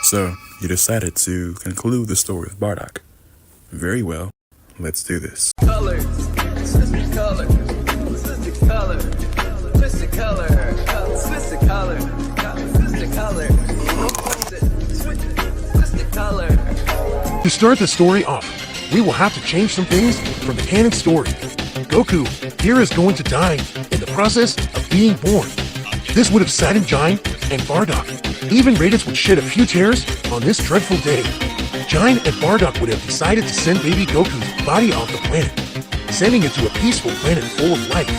So, you decided to conclude the story with Bardock. Very well, let's do this. Colors, switch the color, switch the color, switch the color, switch the color, switch the color, switch the color. To start the story off, we will have to change some things from the canon story. Goku here is going to die in the process of being born. This would have saddened Giant and Bardock. Even Raditz would shed a few tears on this dreadful day. Giant and Bardock would have decided to send baby Goku's body off the planet, sending it to a peaceful planet full of life,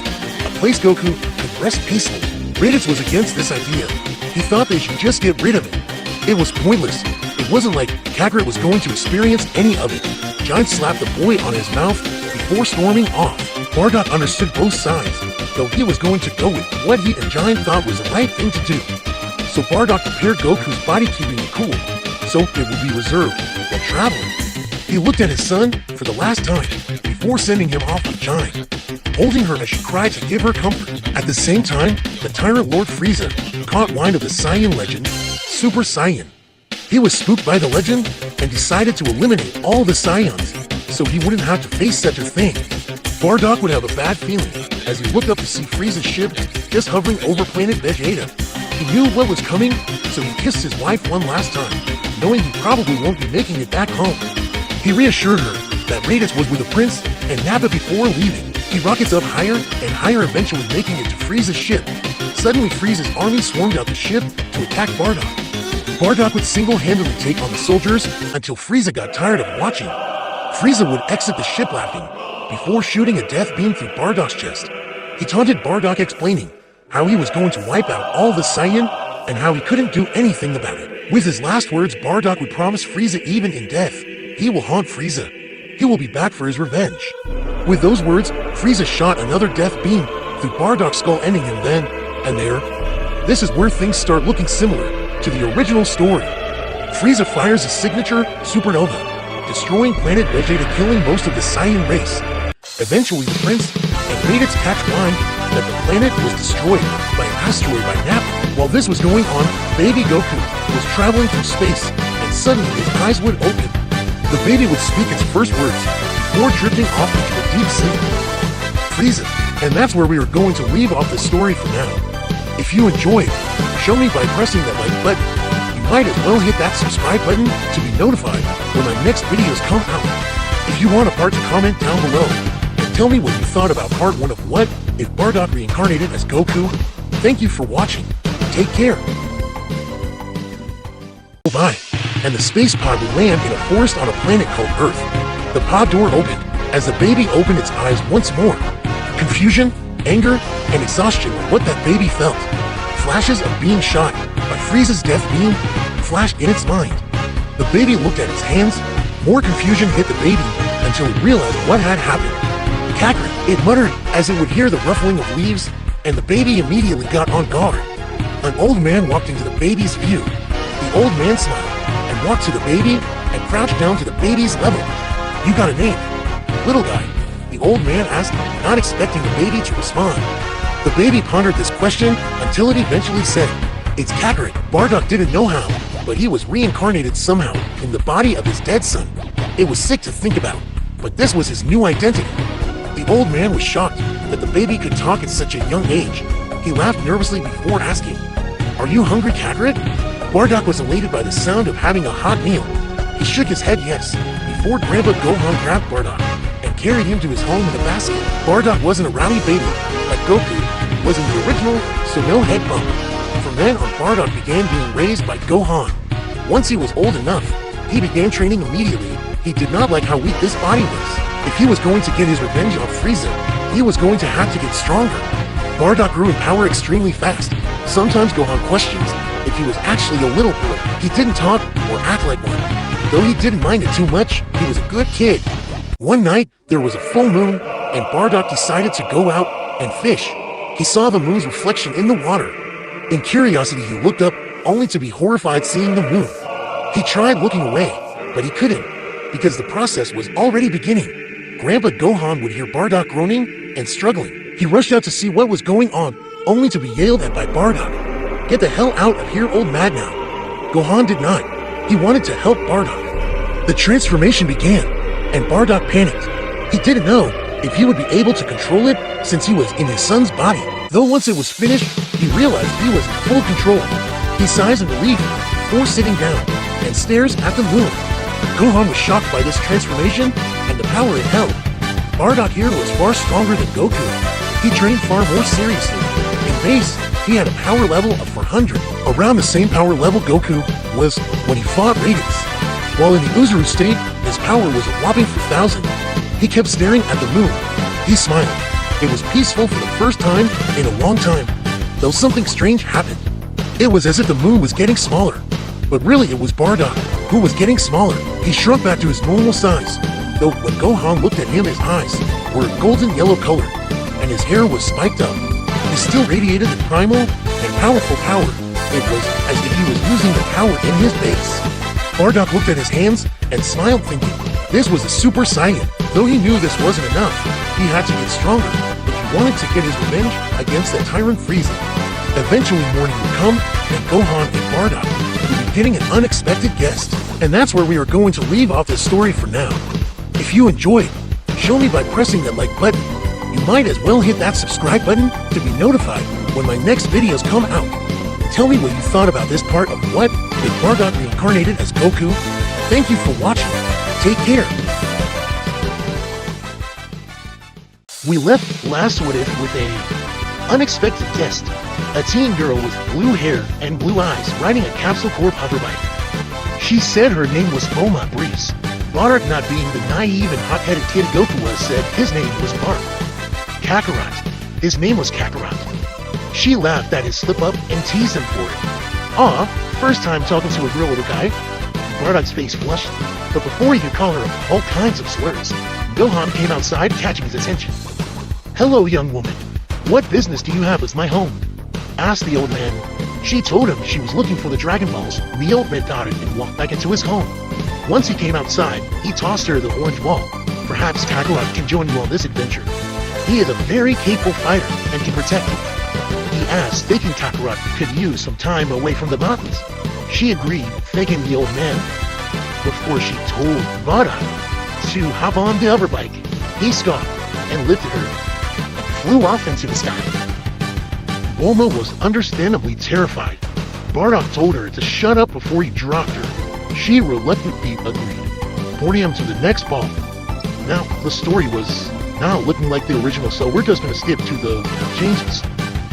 a place Goku could rest peacefully. Raditz was against this idea. He thought they should just get rid of it. It was pointless. It wasn't like Kakarot was going to experience any of it. Giant slapped the boy on his mouth before storming off. Bardock understood both sides, though he was going to go with what he and Giant thought was the right thing to do. So Bardock prepared Goku's body, keeping it cool, so it would be reserved while traveling. He looked at his son for the last time before sending him off with Giant, holding her as she cried to give her comfort. At the same time, the tyrant Lord Frieza caught wind of the Saiyan legend, Super Saiyan. He was spooked by the legend and decided to eliminate all the Saiyans so he wouldn't have to face such a thing. Bardock would have a bad feeling as he looked up to see Frieza's ship just hovering over planet Vegeta. He knew what was coming, so he kissed his wife one last time, knowing he probably won't be making it back home. He reassured her that Raditz was with the prince and Nappa before leaving. He rockets up higher and higher, eventually making it to Frieza's ship. Suddenly Frieza's army swarmed out the ship to attack Bardock. Bardock would single-handedly take on the soldiers until Frieza got tired of watching. Frieza would exit the ship laughing, before shooting a death beam through Bardock's chest. He taunted Bardock, explaining how he was going to wipe out all the Saiyan and how he couldn't do anything about it. With his last words, Bardock would promise Frieza even in death, he will haunt Frieza. He will be back for his revenge. With those words, Frieza shot another death beam through Bardock's skull, ending him then and there. This is where things start looking similar to the original story. Frieza fires his signature supernova, destroying planet Vegeta, killing most of the Saiyan race. Eventually, the prince and Raditz catch wind that the planet was destroyed by an asteroid by Nappa. While this was going on, baby Goku was traveling through space, and suddenly his eyes would open. The baby would speak its first words before drifting off into a deep sleep. Frieza. And that's where we are going to leave off the story for now. If you enjoyed, show me by pressing that like button. You might as well hit that subscribe button to be notified when my next videos come out. If you want a part, to comment down below and tell me what you thought about part 1 of What If Bardock Reincarnated as Goku. Thank you for watching. Take care. Bye. And the space pod would land in a forest on a planet called Earth. The pod door opened as the baby opened its eyes once more. Confusion, anger, and exhaustion were what that baby felt. Flashes of being shot by Frieza's death beam flashed in its mind. The baby looked at its hands. More confusion hit the baby until it realized what had happened. Kakarot, it muttered as it would hear the ruffling of leaves, and the baby immediately got on guard. An old man walked into the baby's view. The old man smiled and walked to the baby and crouched down to the baby's level. "You got a name?" "Little guy," the old man asked, not expecting the baby to respond. The baby pondered this question until it eventually said, "It's Kakarot." Bardock didn't know how, but he was reincarnated somehow in the body of his dead son. It was sick to think about, but this was his new identity. The old man was shocked that the baby could talk at such a young age. He laughed nervously before asking, "Are you hungry, Kakarot?" Bardock was elated by the sound of having a hot meal. He shook his head yes, before Grandpa Gohan grabbed Bardock and carried him to his home in a basket. Bardock wasn't a rowdy baby like Goku was in the original, so no head bump. From then on, Bardock began being raised by Gohan. Once he was old enough, he began training immediately. He did not like how weak this body was. If he was going to get his revenge on Frieza, he was going to have to get stronger. Bardock grew in power extremely fast. Sometimes Gohan questions if he was actually a little boy. He didn't talk or act like one. Though he didn't mind it too much, he was a good kid. One night, there was a full moon, and Bardock decided to go out and fish. He saw the moon's reflection in the water. In curiosity, he looked up, only to be horrified seeing the moon. He tried looking away, but he couldn't, because the process was already beginning. Grandpa Gohan would hear Bardock groaning and struggling. He rushed out to see what was going on, only to be yelled at by Bardock. "Get the hell out of here, old man now." Gohan did not. He wanted to help Bardock. The transformation began, and Bardock panicked. He didn't know if he would be able to control it since he was in his son's body. Though once it was finished, he realized he was in full control. He sighs in relief before sitting down and stares at the moon. Gohan was shocked by this transformation and the power it held. Bardock here was far stronger than Goku. He trained far more seriously. In base, he had a power level of 400, around the same power level Goku was when he fought Raditz. While in the Uzuru state, his power was a whopping 4,000. He kept staring at the moon. He smiled. It was peaceful for the first time in a long time, though something strange happened. It was as if the moon was getting smaller. But really it was Bardock, who was getting smaller. He shrunk back to his normal size, though when Gohan looked at him, his eyes were a golden yellow color, and his hair was spiked up. He still radiated the primal and powerful power. It was as if he was using the power in his base. Bardock looked at his hands and smiled, thinking this was a Super Saiyan. Though he knew this wasn't enough, he had to get stronger if he wanted to get his revenge against the tyrant Frieza. Eventually morning would come, and Gohan and Bardock would be getting an unexpected guest. And that's where we are going to leave off this story for now. If you enjoyed, show me by pressing that like button. You might as well hit that subscribe button to be notified when my next videos come out. Tell me what you thought about this part of What If Bardock Reincarnated as Goku. Thank you for watching. Take care. We left last What If with a unexpected guest, a teen girl with blue hair and blue eyes riding a Capsule Corp hoverbike. She said her name was Bulma Breeze. Bardock, not being the naive and hot-headed kid Goku was, said his name was Bark. Kakarot. His name was Kakarot. She laughed at his slip-up and teased him for it. Aw, first time talking to a girl, little guy. Bardock's face flushed, but before he could call her all kinds of slurs, Gohan came outside, catching his attention. Hello, young woman. What business do you have as my home? Asked the old man. She told him she was looking for the Dragon Balls. The old man nodded and walked back into his home. Once he came outside, he tossed her the orange ball. Perhaps Kakarot can join you on this adventure. He is a very capable fighter and can protect you. He asked, thinking Kakarot could use some time away from the mountains. She agreed, thanking the old man. Before she told Bardock to hop on the hoverbike, he scoffed and lifted her and flew off into the sky. Bulma was understandably terrified. Bardock told her to shut up before he dropped her. She reluctantly agreed, pointing him to the next ball. Now, the story was now looking like the original, so we're just going to skip to the changes.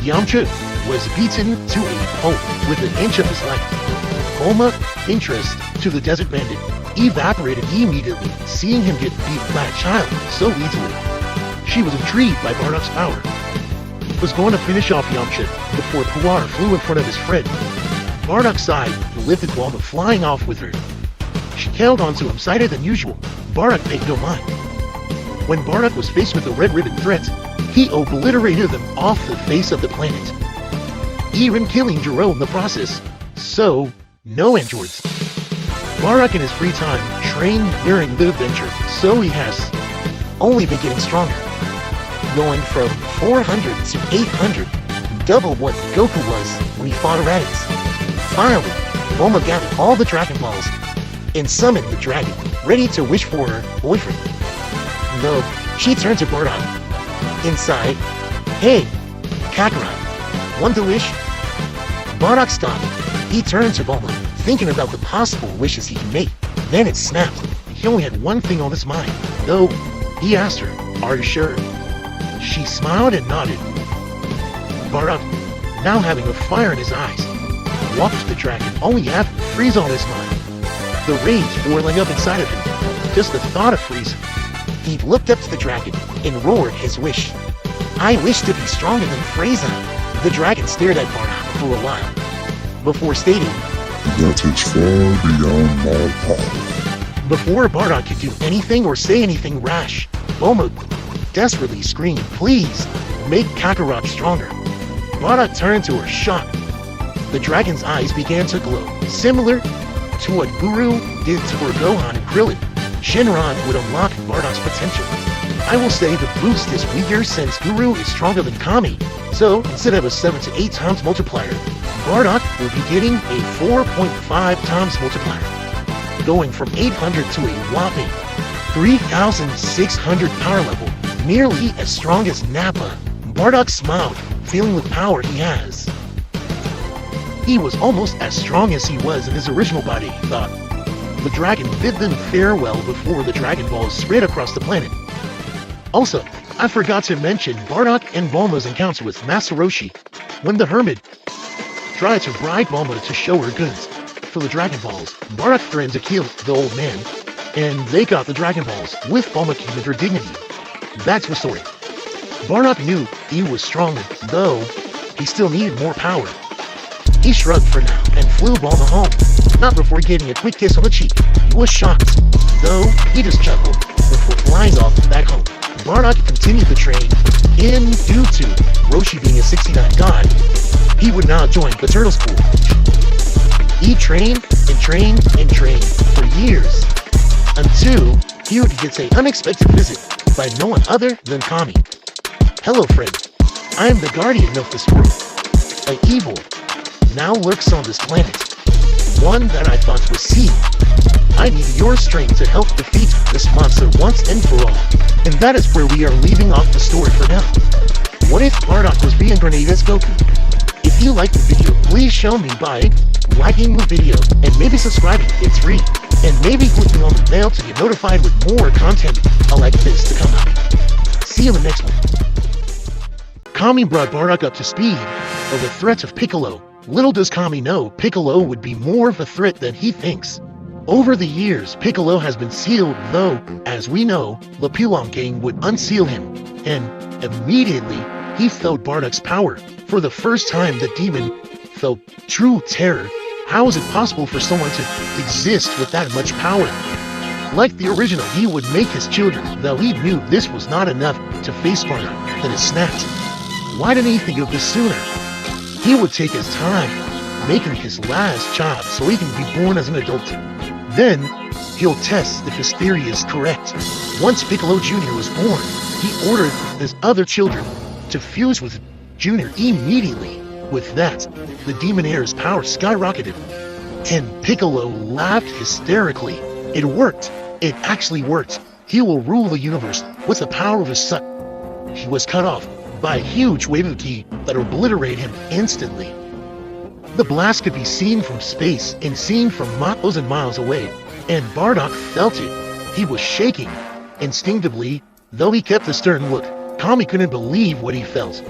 Yamcha was beaten to a pulp with an inch of his life. Bulma's interest to the desert bandit evaporated immediately, seeing him get beat by a child so easily. She was intrigued by Bardock's power. Was going to finish off Yamcha before Puar flew in front of his friend. Bardock sighed and lifted Bulma, flying off with her. She held onto him, excited than usual. Bardock paid no mind. When Bardock was faced with the Red Ribbon threat, he obliterated them off the face of the planet, even killing Jiro in the process. So, no androids. Bardock in his free time trained during the adventure, so he has only been getting stronger, going from 400 to 800, double what Goku was when he fought Raditz. Finally, Bulma gathered all the Dragon Balls and summoned the dragon, ready to wish for her boyfriend. No, she turned to Bardock. Inside, hey, Kakarot, want to wish? Bardock stopped. He turned to Bulma, thinking about the possible wishes he could make. Then it snapped. He only had one thing on his mind, though. He asked her, are you sure? She smiled and nodded. Bardock, now having a fire in his eyes, walked to the dragon, only having Frieza on his mind. The rage boiling up inside of him. Just the thought of Frieza. He looked up to the dragon and roared his wish. I wish to be stronger than Frieza. The dragon stared at Bardock for a while, before stating, that is far beyond my power. Before Bardock could do anything or say anything rash, Bulma desperately screamed, please, make Kakarot stronger. Bardock turned to her, shocked. The dragon's eyes began to glow, similar to what Guru did to her Gohan and Krillin. Shenron would unlock Bardock's potential. I will say the boost is weaker since Guru is stronger than Kami, so instead of a 7 to 8 times multiplier, Bardock will be getting a 4.5 times multiplier. going from 800 to a whopping 3,600 power level, nearly as strong as Nappa. Bardock smiled, feeling the power he has. He was almost as strong as he was in his original body, he thought. The dragon bid them farewell before the Dragon Balls spread across the planet. Also, I forgot to mention Bardock and Bulma's encounter with Master Roshi, when the Hermit tried to bribe Bulma to show her goods for the Dragon Balls. Bardock threatened to kill the old man, and they got the Dragon Balls, with Bulma keeping her dignity. Back to the story. Bardock knew he was strong, though he still needed more power. He shrugged for now and flew Bulma home, not before getting a quick kiss on the cheek. He was shocked, though he just chuckled before flying off back home. Bardock continued the train, and due to Roshi being a 69 god, he would now join the Turtle School. He trained and trained and trained for years, until he would get an unexpected visit by no one other than Kami. Hello friend, I am the guardian of this world. An evil now lurks on this planet, one that I thought was seen. I need your strength to help defeat this monster once and for all. And that is where we are leaving off the story for now. What if Bardock was reincarnated as Goku? If you liked the video, please show me by liking the video and maybe subscribing, it's free. And maybe clicking on the bell to get notified with more content like this to come out. See you in the next one. Kami brought Bardock up to speed of the threat of Piccolo. Little does Kami know, Piccolo would be more of a threat than he thinks. Over the years, Piccolo has been sealed, though, as we know, the Pilon Gang would unseal him, and immediately he felt Bardock's power. For the first time, the demon felt true terror. How is it possible for someone to exist with that much power? Like the original, he would make his children, though he knew this was not enough to face Bardock, then it snapped. Why didn't he think of this sooner? He would take his time, making his last child so he can be born as an adult. Then, he'll test if his theory is correct. Once Piccolo Jr. was born, he ordered his other children to fuse with Jr. immediately. With that, the demon heir's power skyrocketed, and Piccolo laughed hysterically. It worked. It actually worked. He will rule the universe with the power of his son. He was cut off by a huge wave of ki that obliterated him instantly. The blast could be seen from space and seen from miles and miles away, and Bardock felt it. He was shaking. Instinctively, though he kept a stern look, Kami couldn't believe what he felt.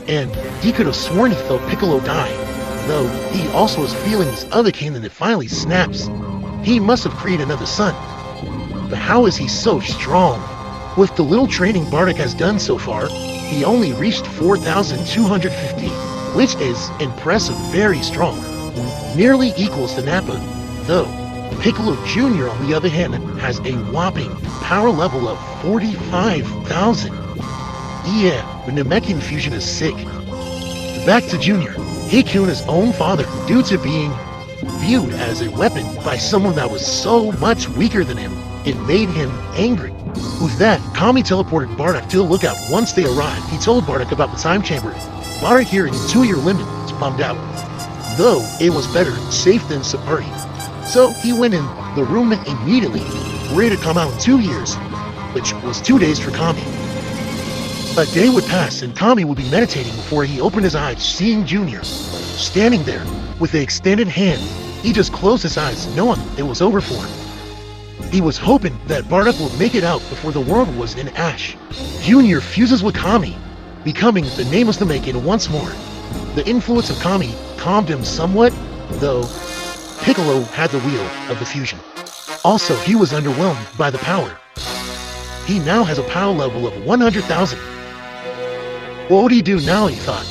And he could have sworn he felt Piccolo die, though he also was feeling his other kin and it finally snaps. He must have created another son. But how is he so strong? With the little training Bardock has done so far, he only reached 4,250, which is impressive, very strong. Nearly equals to Nappa, though. Piccolo Jr. on the other hand has a whopping power level of 45,000. Yeah, the Namekian fusion is sick. Back to Jr. He killed his own father due to being viewed as a weapon by someone that was so much weaker than him. It made him angry. With that, Kami teleported Bardock to the lookout. Once they arrived, he told Bardock about the time chamber. Bardock hearing the 2-year limit was bummed out, though it was better safe than sorry. So he went in the room immediately, ready to come out in 2 years, which was 2 days for Kami. A day would pass and Kami would be meditating before he opened his eyes, seeing Junior standing there with the extended hand. He just closed his eyes, knowing it was over for him. He was hoping that Bardock would make it out before the world was in ash. Junior fuses with Kami, becoming the Nameless Namekian once more. The influence of Kami calmed him somewhat, though Piccolo had the wheel of the fusion. Also, he was underwhelmed by the power. He now has a power level of 100,000. What would he do now, he thought?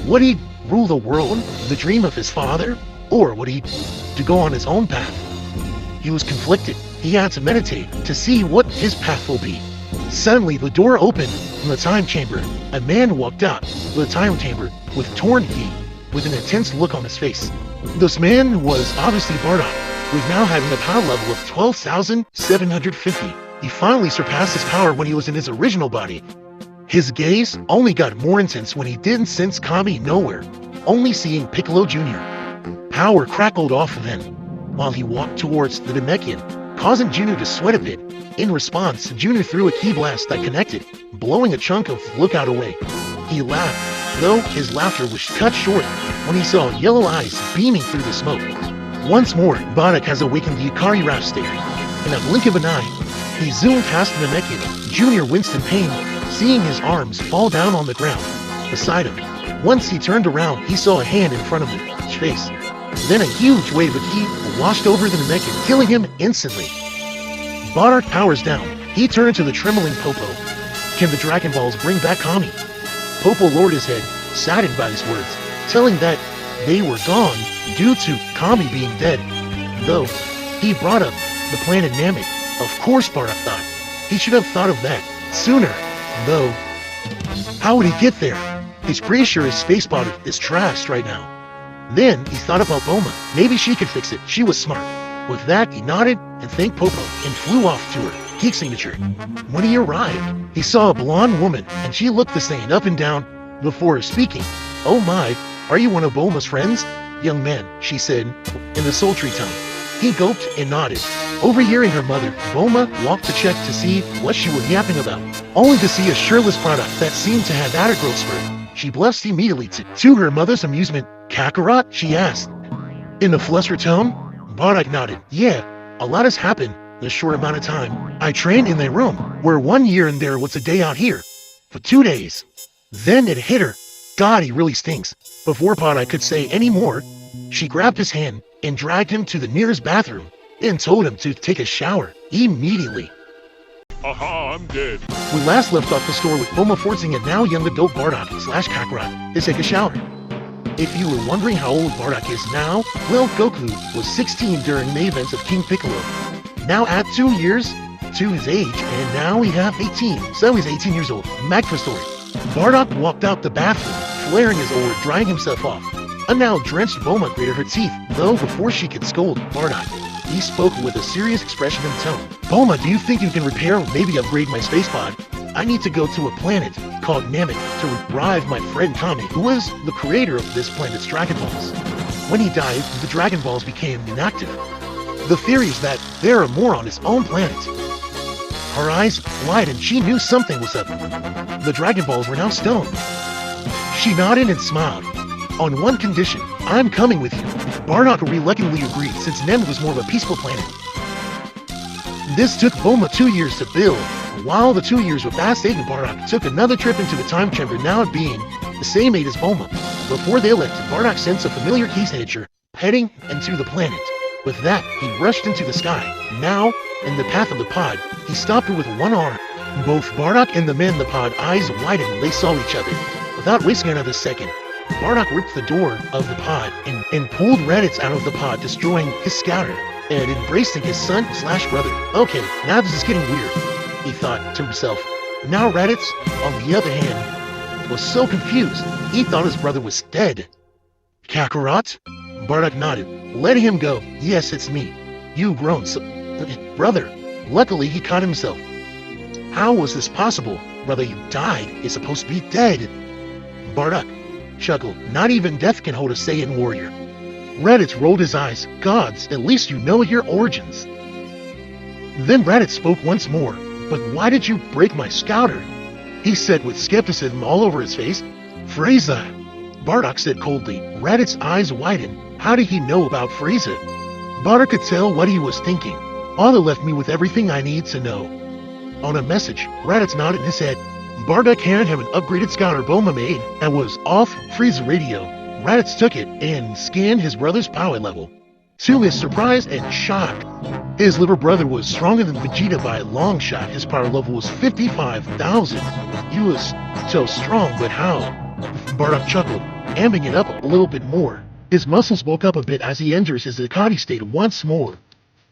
Would he rule the world, the dream of his father? Or would he to go on his own path? He was conflicted. He had to meditate to see what his path will be. Suddenly, the door opened from the time chamber. A man walked out of the time chamber with torn feet, with an intense look on his face. This man was obviously Bardock, who is now having a power level of 12,750. He finally surpassed his power when he was in his original body. His gaze only got more intense when he didn't sense Kami nowhere, only seeing Piccolo Jr. Power crackled off of him. while he walked towards the Namekian, causing Junior to sweat a bit. In response, Junior threw a key blast that connected, blowing a chunk of Lookout away. He laughed, though his laughter was cut short when he saw yellow eyes beaming through the smoke. Once more, Bardock has awakened the Ikari Wrath state. In a blink of an eye, he zoomed past the Namekian. Junior winced in pain, seeing his arms fall down on the ground beside him. Once he turned around, he saw a hand in front of his face. Then a huge wave of heat washed over the Namekian, killing him instantly. Bardock powers down. He turned to the trembling Popo. Can the Dragon Balls bring back Kami? Popo lowered his head, saddened by his words, telling that they were gone due to Kami being dead. Though, he brought up the planet Namek. Of course, Bardock thought. He should have thought of that sooner. Though, how would he get there? He's pretty sure his space body is trashed right now. Then he thought about Bulma. Maybe she could fix it. She was smart. With that, he nodded and thanked Popo and flew off to her geek signature. When he arrived, he saw a blonde woman, and she looked the same up and down before speaking. "Oh my, are you one of Bulma's friends?" "Young man," she said in a sultry tone. He gulped and nodded. Overhearing her mother, Bulma walked to check to see what she was yapping about, only to see a shirtless Bardock that seemed to have had a growth spurt. She blushed immediately to her mother's amusement. "Kakarot?" she asked. In a flustered tone, Bardock nodded. "Yeah, a lot has happened in a short amount of time. I trained in a room where 1 year and there was a day out here for 2 days. Then it hit her. God, he really stinks." Before Bardock could say any more, she grabbed his hand and dragged him to the nearest bathroom and told him to take a shower immediately. Aha, I'm dead. We last left off the store with Bulma forcing a now young adult Bardock / Kakarot to take a shower. If you were wondering how old Bardock is now, well, Goku was 16 during the events of King Piccolo. Now add 2 years to his age, and now we have 18, so he's 18 years old. Back for story. Bardock walked out the bathroom, flaring his aura, drying himself off. A now drenched Bulma grated her teeth, though before she could scold Bardock, he spoke with a serious expression and tone. "Bulma, do you think you can repair or maybe upgrade my space pod? I need to go to a planet called Namek to revive my friend Kami, who was the creator of this planet's Dragon Balls. When he died, the Dragon Balls became inactive. The theory is that there are more on his own planet." Her eyes widened. She knew something was up. The Dragon Balls were now stone. She nodded and smiled. "On one condition, I'm coming with you." Bardock reluctantly agreed, since Namek was more of a peaceful planet. This took Bulma 2 years to build. While the 2 years were fast, Aiden Bardock took another trip into the time chamber, now being the same age as Bulma. Before they left, Bardock sensed a familiar key signature heading into the planet. With that, he rushed into the sky. Now, in the path of the pod, he stopped her with one arm. Both Bardock and the men in the pod eyes widened when they saw each other. Without wasting another second, Bardock ripped the door of the pod and pulled Raditz out of the pod, destroying his scouter and embracing his son / brother. "Okay, now this is getting weird," he thought to himself. Now Raditz, on the other hand, was so confused, he thought his brother was dead. "Kakarot?" Bardock nodded, letting him go. "Yes, it's me. You've grown so... Brother." Luckily, he caught himself. "How was this possible? Brother, you died. You're supposed to be dead." Bardock chuckled. "Not even death can hold a Saiyan warrior." Raditz rolled his eyes. "Gods, at least you know your origins." Then Raditz spoke once more. "But why did you break my scouter?" he said with skepticism all over his face. "Frieza," Bardock said coldly. Raditz's eyes widened. How did he know about Frieza? Bardock could tell what he was thinking. Father left me with everything I need to know. On a message, Raditz nodded his head. Bardock handed him an upgraded scouter Bulma made and was off Frieza's radio. Raditz took it and scanned his brother's power level. To his surprise and shock, his little brother was stronger than Vegeta by a long shot. His power level was 55,000. He was so strong, but how? Bardock chuckled, amping it up a little bit more. His muscles bulk up a bit as he enters his Akati state once more.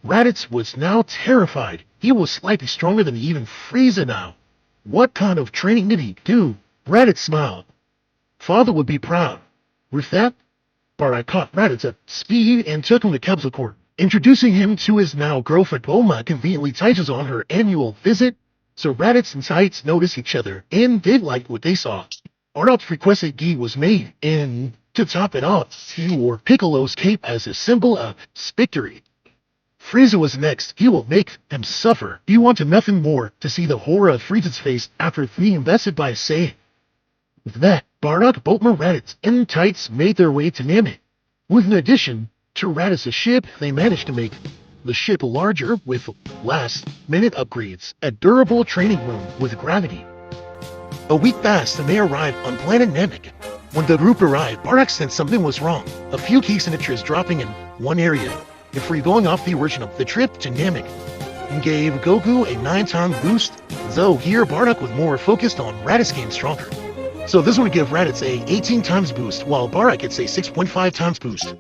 Raditz was now terrified. He was slightly stronger than even Frieza now. What kind of training did he do? Raditz smiled. Father would be proud. With that, Bardock caught Raditz at speed and took him to Capsule Court, introducing him to his now girlfriend Bulma. Conveniently touches on her annual visit, so Raditz and Tights noticed each other and did like what they saw. Bardock's requested gi was made, and to top it off, he wore Piccolo's cape as a symbol of victory. Frieza was next. He will make them suffer. He wanted nothing more to see the horror of Frieza's face after being invested by a Saiyan. With that, Bardock, Bulma, Raditz, and Tights made their way to Namek. With an addition to Raditz's ship, they managed to make the ship larger with last-minute upgrades, a durable training room with gravity. A week passed and they arrived on planet Namek. When the group arrived, Bardock sensed something was wrong. A few key signatures dropping in one area. Before going off the original, the trip to Namek gave Goku a 9-time boost, though here Bardock was more focused on Raditz getting stronger. So this one would give Raditz a 18 times boost, while Bardock gets a 6.5 times boost.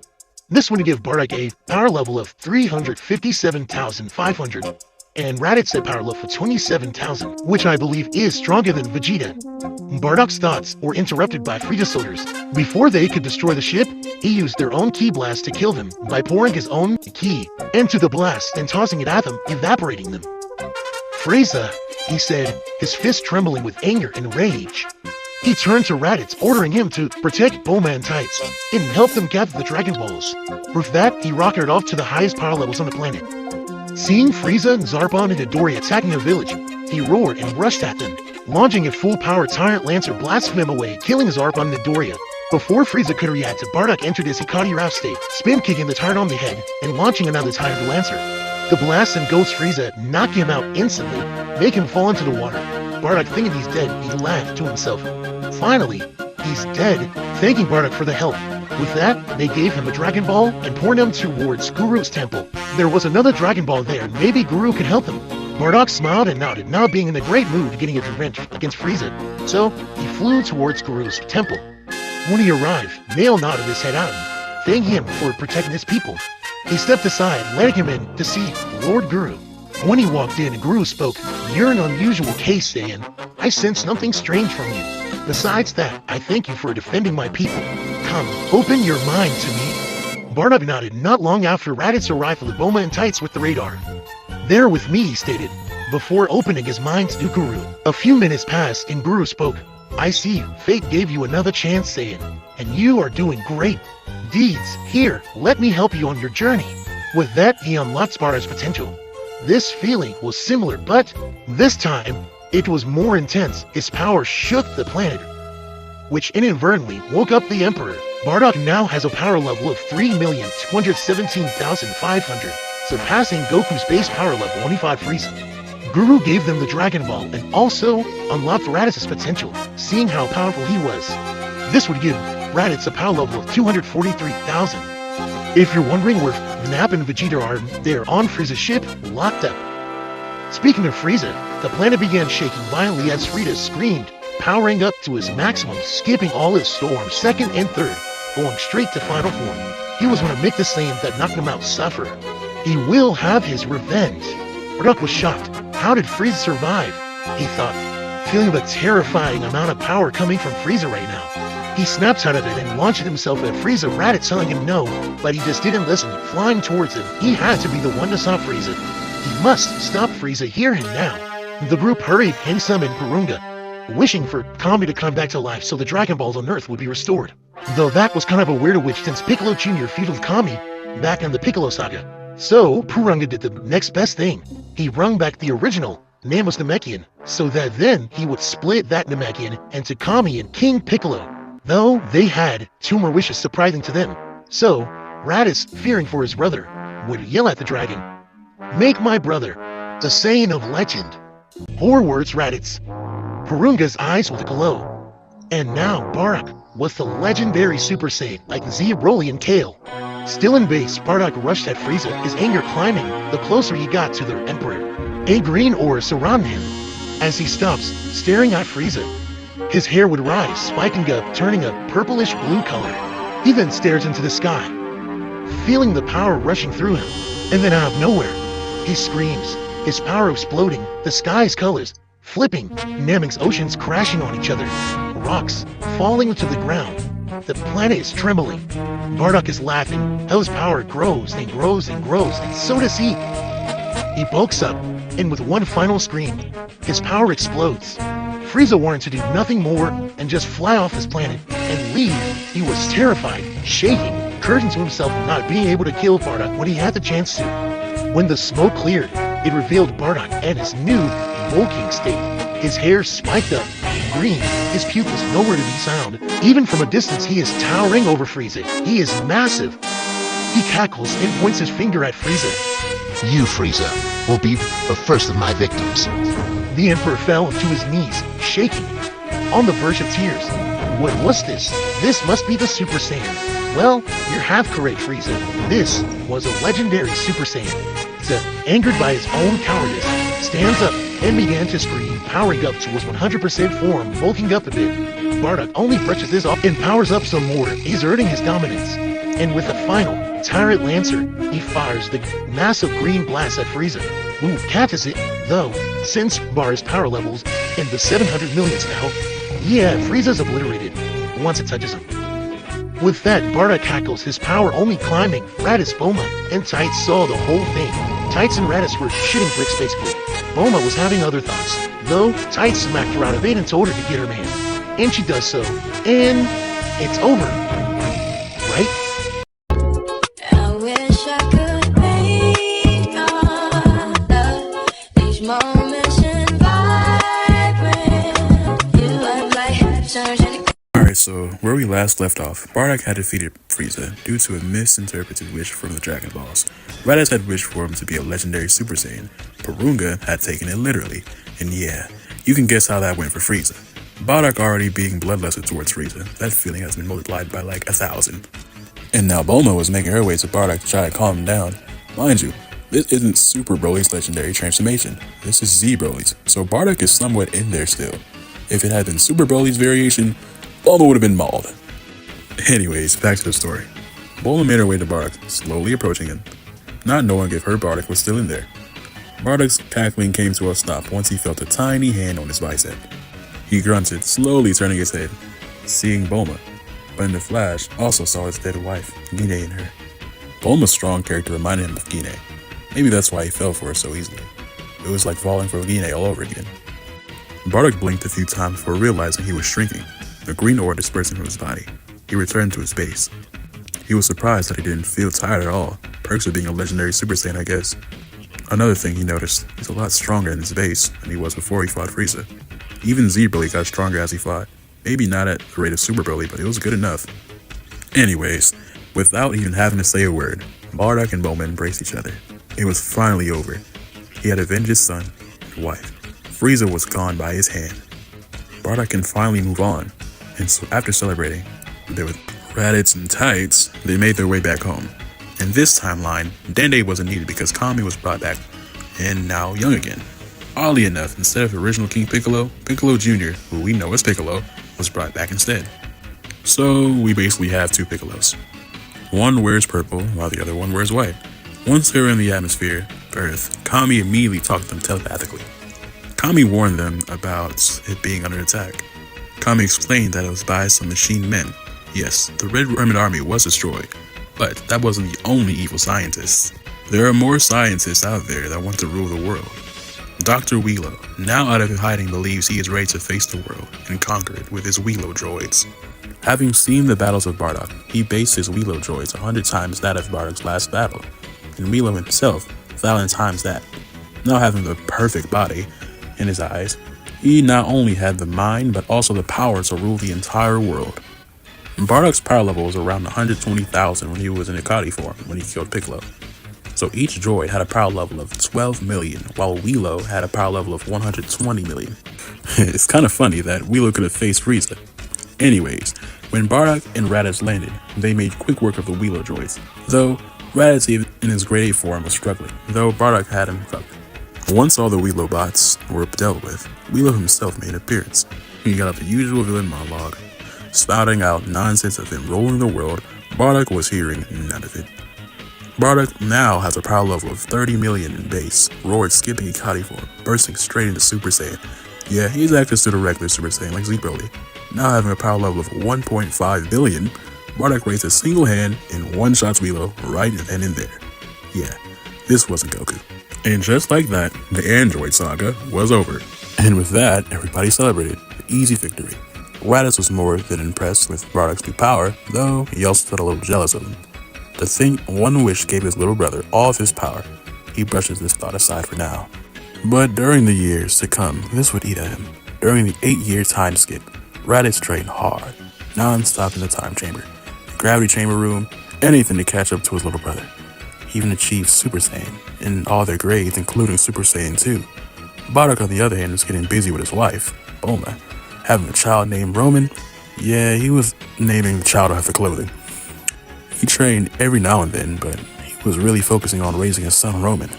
This one would give Bardock a power level of 357,500, and Raditz a power level of 27,000, which I believe is stronger than Vegeta. Bardock's thoughts were interrupted by Frieza's soldiers. Before they could destroy the ship, he used their own ki blast to kill them by pouring his own ki into the blast and tossing it at them, evaporating them. Frieza, he said, his fist trembling with anger and rage. He turned to Raditz, ordering him to protect Bulma and Tights and help them gather the Dragon Balls. With that, he rocketed off to the highest power levels on the planet. Seeing Frieza and Zarbon and Midori attacking a village, he roared and rushed at them, launching a full-power Tyrant Lancer blasting them away, killing Zarbon and Midoriya. Before Frieza could react, Bardock entered his Hikari Raf state, spin-kicking the Tyrant on the head and launching another Tyrant Lancer. The blast and Ghost Frieza knock him out instantly, make him fall into the water. Bardock, thinking he's dead, he laughed to himself. Finally, he's dead, thanking Bardock for the help. With that, they gave him a Dragon Ball and poured him towards Guru's temple. There was another Dragon Ball there, and maybe Guru could help him. Bardock smiled and nodded, now being in a great mood getting his revenge against Frieza. So, he flew towards Guru's temple. When he arrived, Nail nodded his head at him, thanking him for protecting his people. He stepped aside, letting him in to see Lord Guru. When he walked in, Guru spoke, "You're an unusual case, Saiyan. I sense nothing strange from you. Besides that, I thank you for defending my people. Come, open your mind to me." Bardock nodded not long after Raditz arrived with Bulma and Tights with the radar. "There with me," he stated, before opening his mind to Guru. A few minutes passed and Guru spoke. "I see, fate gave you another chance, Saiyan, and you are doing great deeds. Here, let me help you on your journey." With that, he unlocked Bardock's potential. This feeling was similar, but this time, it was more intense. His power shook the planet, which inadvertently woke up the Emperor. Bardock now has a power level of 3,217,500, surpassing Goku's base power level 25 Frieza. Guru gave them the Dragon Ball and also unlocked Raditz's potential, seeing how powerful he was. This would give Raditz a power level of 243,000. If you're wondering where Nap and Vegeta are, they're on Frieza's ship, locked up. Speaking of Frieza, the planet began shaking violently as Frieza screamed, powering up to his maximum, skipping all his storms, second and third, going straight to final form. He was going to make the Saiyan that knocked him out suffer. He will have his revenge. Bardock was shocked. How did Frieza survive? He thought, feeling the terrifying amount of power coming from Frieza right now. He snaps out of it and launched himself at Frieza, Raditz telling him no, but he just didn't listen, flying towards him. He had to be the one to stop Frieza. He must stop Frieza here and now. The group hurried Hansam and Purunga, wishing for Kami to come back to life so the Dragon Balls on Earth would be restored. Though that was kind of a weird wish since Piccolo Jr. feuded Kami back in the Piccolo Saga. So, Purunga did the next best thing. He wrung back the original Namek Namekian, so that then he would split that Namekian into Kami and King Piccolo. Though they had two more wishes surprising to them. So, Raditz, fearing for his brother, would yell at the dragon, "Make my brother the Saiyan of legend." 4 words, Raditz. Purunga's eyes would glow. And now Bardock was the legendary Super Saiyan like Z, Broly, and Kale. Still in base, Bardock rushed at Frieza, his anger climbing the closer he got to the Emperor. A green aura surrounded him. As he stops, staring at Frieza, his hair would rise, spiking up, turning a purplish blue color. He then stares into the sky, feeling the power rushing through him. And then out of nowhere, he screams, his power exploding, the sky's colors flipping, Namek's oceans crashing on each other, rocks falling to the ground. The planet is trembling. Bardock is laughing. Hell's power grows and grows and grows, and so does he. He bulks up, and with one final scream, his power explodes. Frieza wanted to do nothing more and just fly off this planet and leave. He was terrified, shaking, cursing to himself not being able to kill Bardock when he had the chance to. When the smoke cleared, it revealed Bardock at his new bulking state. His hair spiked up, green, his pupils nowhere to be found. Even from a distance, he is towering over Frieza. He is massive. He cackles and points his finger at Frieza. You, Frieza, will be the first of my victims. The Emperor fell to his knees, shaking, on the verge of tears. What was this? This must be the Super Saiyan. Well, you're half correct, Frieza. This was a legendary Super Saiyan. Frieza, angered by his own cowardice, stands up and began to scream, powering up to his 100% form, bulking up a bit. Bardock only brushes this off and powers up some more, exerting his dominance. And with a final Tyrant Lancer, he fires the massive green blast at Frieza, who catches it, though, since Bar's power levels in the 700 millions now, yeah, Frieza's obliterated once it touches him. With that, Bardock cackles, his power only climbing. Raditz, Bulma, and Tights saw the whole thing. Tights and Raditz were shitting bricks basically. Bulma was having other thoughts, though Tights smacked her out of it and told her to get her man. And she does so, and it's over. Right? I wish I could make our love these moments in vibrant. You look like surgeon. Alright, so where we last left off, Bardock had defeated Frieza due to a misinterpreted wish from the Dragon Balls. Raditz had wished for him to be a legendary Super Saiyan. Porunga had taken it literally, and yeah, you can guess how that went for Frieza. Bardock already being bloodlusted towards Frieza, that feeling has been multiplied by like 1,000. And now Bulma was making her way to Bardock to try to calm him down. Mind you, this isn't Super Broly's legendary transformation, this is Z Broly's, so Bardock is somewhat in there still. If it had been Super Broly's variation, Bulma would have been mauled. Anyways, back to the story. Bulma made her way to Bardock, slowly approaching him, not knowing if her Bardock was still in there. Bardock's cackling came to a stop once he felt a tiny hand on his bicep. He grunted, slowly turning his head, seeing Bulma, but in the flash also saw his dead wife, Gine, in her. Bulma's strong character reminded him of Gine. Maybe that's why he fell for her so easily. It was like falling for Gine all over again. Bardock blinked a few times before realizing he was shrinking. The green aura dispersing from his body. He returned to his base. He was surprised that he didn't feel tired at all. Perks of being a legendary Super Saiyan, I guess. Another thing he noticed, he's a lot stronger in his base than he was before he fought Frieza. Even Z Broly got stronger as he fought. Maybe not at the rate of Super Broly, but it was good enough. Anyways, without even having to say a word, Bardock and Bulma embraced each other. It was finally over. He had avenged his son and wife. Frieza was gone by his hand. Bardock can finally move on. And so after celebrating, there with Raditz and Tights, they made their way back home. In this timeline, Dende wasn't needed because Kami was brought back and now young again. Oddly enough, instead of original King Piccolo, Piccolo Jr., who we know as Piccolo, was brought back instead. So we basically have two Piccolos. One wears purple while the other one wears white. Once they were in the atmosphere, Earth, Kami immediately talked to them telepathically. Kami warned them about it being under attack. Kami explained that it was by some machine men. Yes, the Red Hermit Army was destroyed, but that wasn't the only evil scientists. There are more scientists out there that want to rule the world. Dr. Wheelo, now out of hiding, believes he is ready to face the world and conquer it with his Wheelo droids. Having seen the battles of Bardock, he based his Wheelo droids 100 times that of Bardock's last battle, and Wheelo himself 1,000 times that. Now having the perfect body in his eyes, he not only had the mind, but also the power to rule the entire world. Bardock's power level was around 120,000 when he was in Ikari form when he killed Piccolo. So each droid had a power level of 12 million, while Wheelo had a power level of 120 million. It's kind of funny that Wheelo could have faced Frieza. Anyways, when Bardock and Raditz landed, they made quick work of the Wheelo droids, though Raditz even in his grade 8 form was struggling, though Bardock had him covered. Once all the Wheelo bots were dealt with, Wheelo himself made an appearance. He got up the usual villain monologue, spouting out nonsense of him ruling the world. Bardock was hearing none of it. Bardock now has a power level of 30 million in base, roared skipping Ikari form, bursting straight into Super Saiyan. Yeah, he's active to the regular Super Saiyan like Z Broly. Now having a power level of 1.5 billion, Bardock raised a single hand and one-shots Wheelo right then and there. Yeah, this wasn't Goku. And just like that, the Android saga was over. And with that, everybody celebrated the easy victory. Raditz was more than impressed with Bardock's new power, though he also felt a little jealous of him. To think one wish gave his little brother all of his power, he brushes this thought aside for now. But during the years to come, this would eat at him. During the 8-year time skip, Raditz trained hard, non-stop in the time chamber, the gravity chamber room, anything to catch up to his little brother. He even achieved Super Saiyan in all their grades, including Super Saiyan 2. Bardock, on the other hand, was getting busy with his wife, Bulma, having a child named Roman. Yeah, he was naming the child after clothing. He trained every now and then, but he was really focusing on raising his son Roman.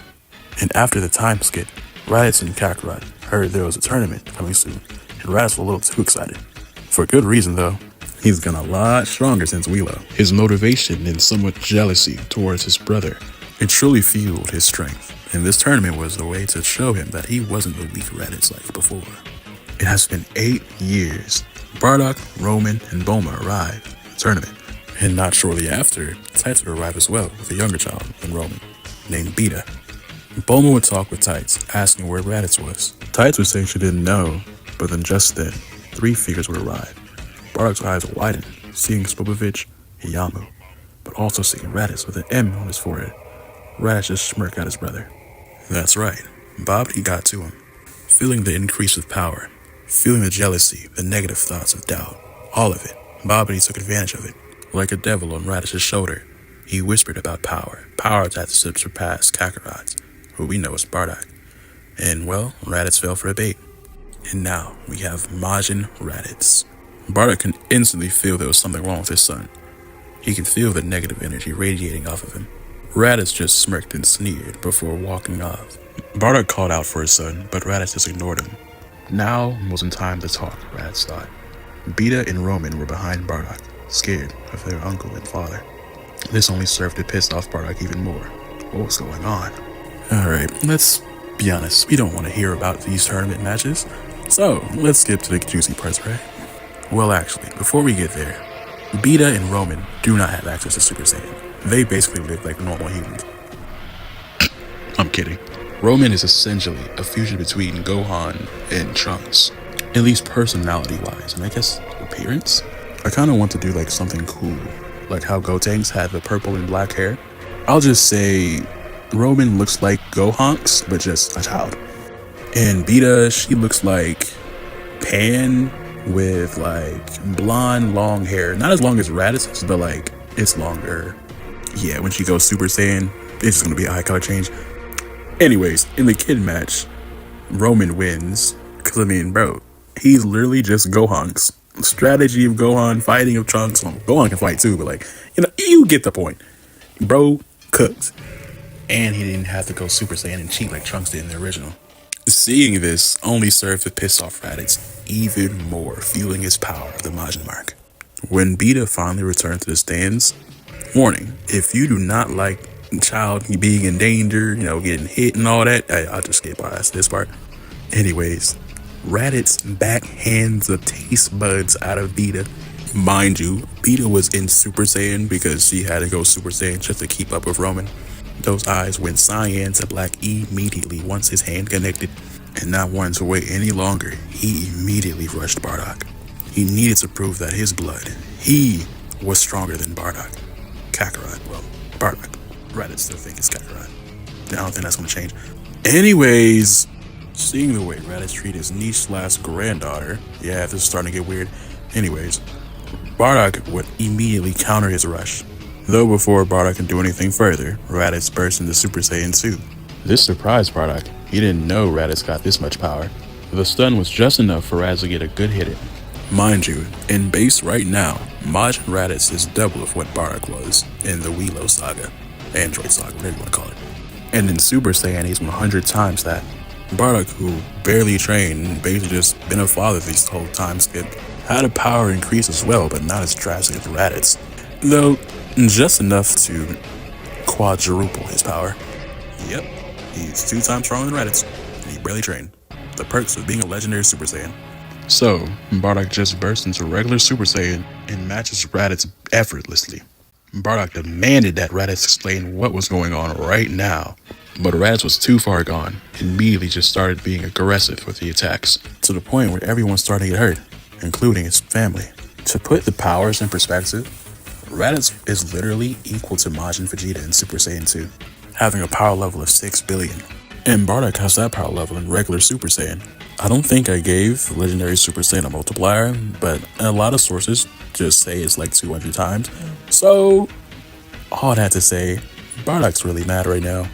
And after the time skip, Raditz and Kakarot heard there was a tournament coming soon, and Raditz was a little too excited. For good reason, though. He's gotten a lot stronger since Wheelo. His motivation and somewhat jealousy towards his brother, it truly fueled his strength. And this tournament was the way to show him that he wasn't the weak Raditz like before. It has been 8 years. Bardock, Roman, and Bulma arrived at the tournament. And not shortly after, Tights would arrive as well with a younger child than Roman, named Beta. Bulma would talk with Tights, asking where Raditz was. Tights would say she didn't know, but then just then, 3 figures would arrive. Bardock's eyes would widen, seeing Spopovich and Yamu, but also seeing Raditz with an M on his forehead. Raditz just smirked at his brother. That's right, Bobbity got to him. Feeling the increase of power, feeling the jealousy, the negative thoughts of doubt, all of it, Bobbity took advantage of it. Like a devil on Raditz's shoulder, he whispered about power that should surpass Kakarot's, who we know as Bardock. And well, Raditz fell for a bait. And now we have Majin Raditz. Bardock can instantly feel there was something wrong with his son. He can feel the negative energy radiating off of him. Raditz just smirked and sneered before walking off. Bardock called out for his son, but Raditz just ignored him. Now wasn't time to talk, Raditz thought. Beta and Roman were behind Bardock, scared of their uncle and father. This only served to piss off Bardock even more. What was going on? Alright, let's be honest, we don't want to hear about these tournament matches, so let's skip to the juicy parts, right? Well, actually, before we get there, Beta and Roman do not have access to Super Saiyan. They basically live like normal humans. I'm kidding. Roman is essentially a fusion between Gohan and Trunks, at least personality-wise, and I guess appearance. I kind of want to do like something cool, like how Gotenks had the purple and black hair. I'll just say Roman looks like Gohanks, but just a child. And Beta, she looks like Pan with like blonde, long hair. Not as long as Raditz's, but like it's longer. Yeah, when she goes Super Saiyan, it's just gonna be a eye color change. Anyways, in the kid match, Roman wins. Cause I mean, bro, he's literally just Gohanks. Strategy of Gohan, fighting of Trunks. Well, Gohan can fight too, but like, you get the point. Bro cooked. And he didn't have to go Super Saiyan and cheat like Trunks did in the original. Seeing this only served to piss off Raditz even more, fueling his power of the Majin Mark. When Beta finally returned to the stands, warning, if you do not like child being in danger, getting hit and all that, I'll just skip past this part. Anyways, Raditz backhands the taste buds out of Beta. Mind you, Beta was in Super Saiyan because she had to go Super Saiyan just to keep up with Roman. Those eyes went cyan to black immediately once his hand connected, and not wanting to wait any longer, he immediately rushed Bardock. He needed to prove that his blood, he was stronger than Bardock. Kakarot, well, Bardock. Raditz still think it's Kakarot. I don't think that's gonna change. Anyways, seeing the way Raditz treated his niece/granddaughter, yeah, this is starting to get weird. Anyways, Bardock would immediately counter his rush. Though before Bardock can do anything further, Raditz burst into Super Saiyan 2. This surprised Bardock. He didn't know Raditz got this much power. The stun was just enough for Raditz to get a good hit in. Mind you, in base right now, Majin Raditz is double of what Bardock was in the Wheelo saga. Android saga, whatever you want to call it. And in Super Saiyan, he's 100 times that. Bardock, who barely trained and basically just been a father this whole time skip, had a power increase as well, but not as drastic as Raditz. Though, just enough to quadruple his power. Yep, he's 2 times stronger than Raditz, and he barely trained. The perks of being a legendary Super Saiyan. So, Bardock just bursts into regular Super Saiyan and matches Raditz effortlessly. Bardock demanded that Raditz explain what was going on right now, but Raditz was too far gone and immediately just started being aggressive with the attacks, to the point where everyone's starting to get hurt, including his family. To put the powers in perspective, Raditz is literally equal to Majin Vegeta in Super Saiyan 2. having a power level of 6 billion. And Bardock has that power level in regular Super Saiyan. I don't think I gave Legendary Super Saiyan a multiplier, but a lot of sources just say it's like 200 times. So, all that to say, Bardock's really mad right now.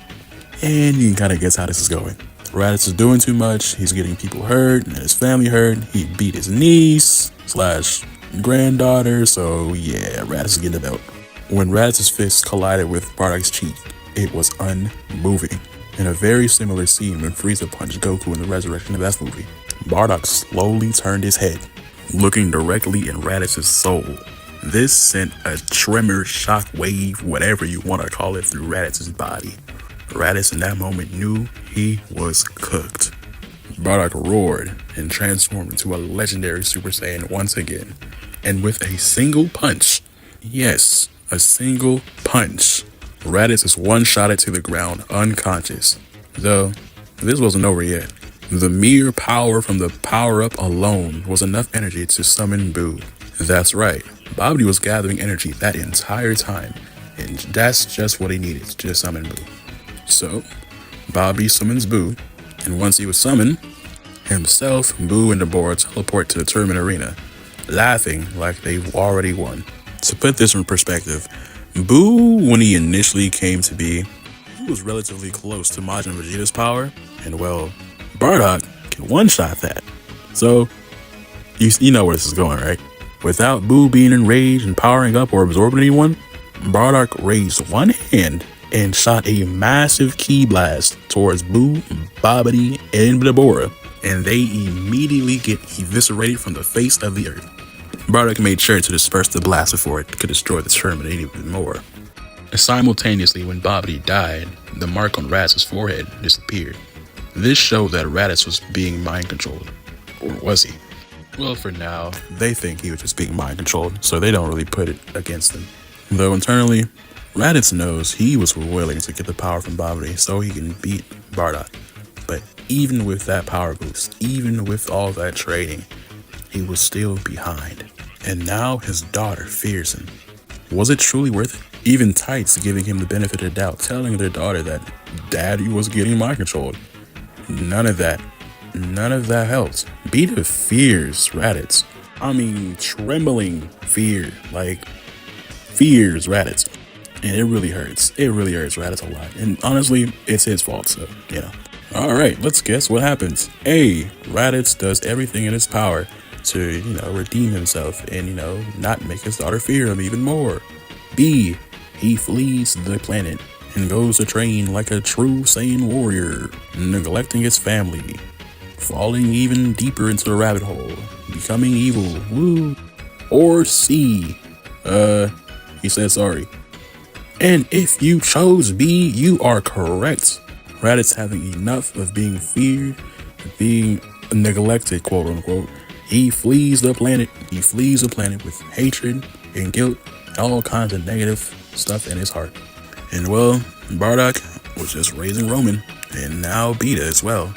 And you can kind of guess how this is going. Raditz is doing too much, he's getting people hurt, and his family hurt. He beat his niece / granddaughter, so yeah, Raditz is getting the belt. When Raditz's fist collided with Bardock's cheek, it was unmoving. In a very similar scene when Frieza punched Goku in the Resurrection of F movie, Bardock slowly turned his head, looking directly in Raditz's soul. This sent a tremor, shock wave, whatever you want to call it, through Raditz's body. Raditz in that moment knew he was cooked. Bardock roared and transformed into a legendary Super Saiyan once again. And with a single punch, yes, a single punch, Raditz is one-shotted to the ground unconscious. Though, this wasn't over yet. The mere power from the power-up alone was enough energy to summon Boo. That's right, Babidi was gathering energy that entire time, and that's just what he needed to summon Boo. So, Babidi summons Boo, and once he was summoned, himself, Boo, and Dabura teleport to the tournament arena, laughing like they've already won. To put this in perspective, Boo, when he initially came to be, he was relatively close to Majin Vegeta's power, and well, Bardock can one-shot that. So, you know where this is going, right? Without Boo being enraged and powering up or absorbing anyone, Bardock raised one hand and shot a massive ki blast towards Boo, Babidi, and Dabura, and they immediately get eviscerated from the face of the earth. Bardock made sure to disperse the blast before it could destroy the tournament even more. Simultaneously, when Babidi died, the mark on Raditz's forehead disappeared. This showed that Raditz was being mind controlled. Or was he? Well, for now, they think he was just being mind controlled, so they don't really put it against him. Though internally, Raditz knows he was willing to get the power from Babidi so he can beat Bardock. But even with that power boost, even with all that training, he was still behind. And now his daughter fears him. Was it truly worth it? Even Tights giving him the benefit of the doubt, telling their daughter that Daddy was getting mind controlled. None of that helped. Beta fears Raditz. I mean, trembling fear, like fears Raditz. And it really hurts. It really hurts Raditz a lot. And honestly, it's his fault, so, you know. Alright, let's guess what happens. A, Raditz does everything in his power to, redeem himself and, not make his daughter fear him even more. B, he flees the planet and goes to train like a true Saiyan warrior, neglecting his family, falling even deeper into the rabbit hole, becoming evil, woo. Or C, he said sorry. And if you chose B, you are correct. Raditz having enough of being feared, being neglected, quote unquote, he flees the planet. He flees the planet with hatred and guilt, all kinds of negative stuff in his heart. And well, Bardock was just raising Roman, and now Beta as well.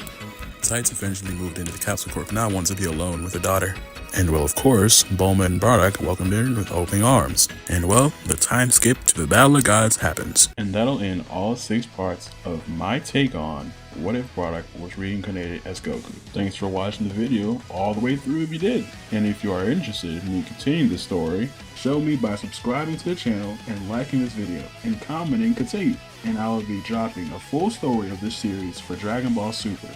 Tights eventually moved into the Capsule Corp, now wants to be alone with her daughter. And well, of course, Bulma and Bardock welcomed her with open arms. And well, the time skip to the Battle of Gods happens. And that'll end all 6 parts of my take on what if Bardock was reincarnated as Goku. Thanks for watching the video all the way through if you did. And if you are interested in me continuing this story, show me by subscribing to the channel and liking this video and commenting continue. And I will be dropping a full story of this series for Dragon Ball Super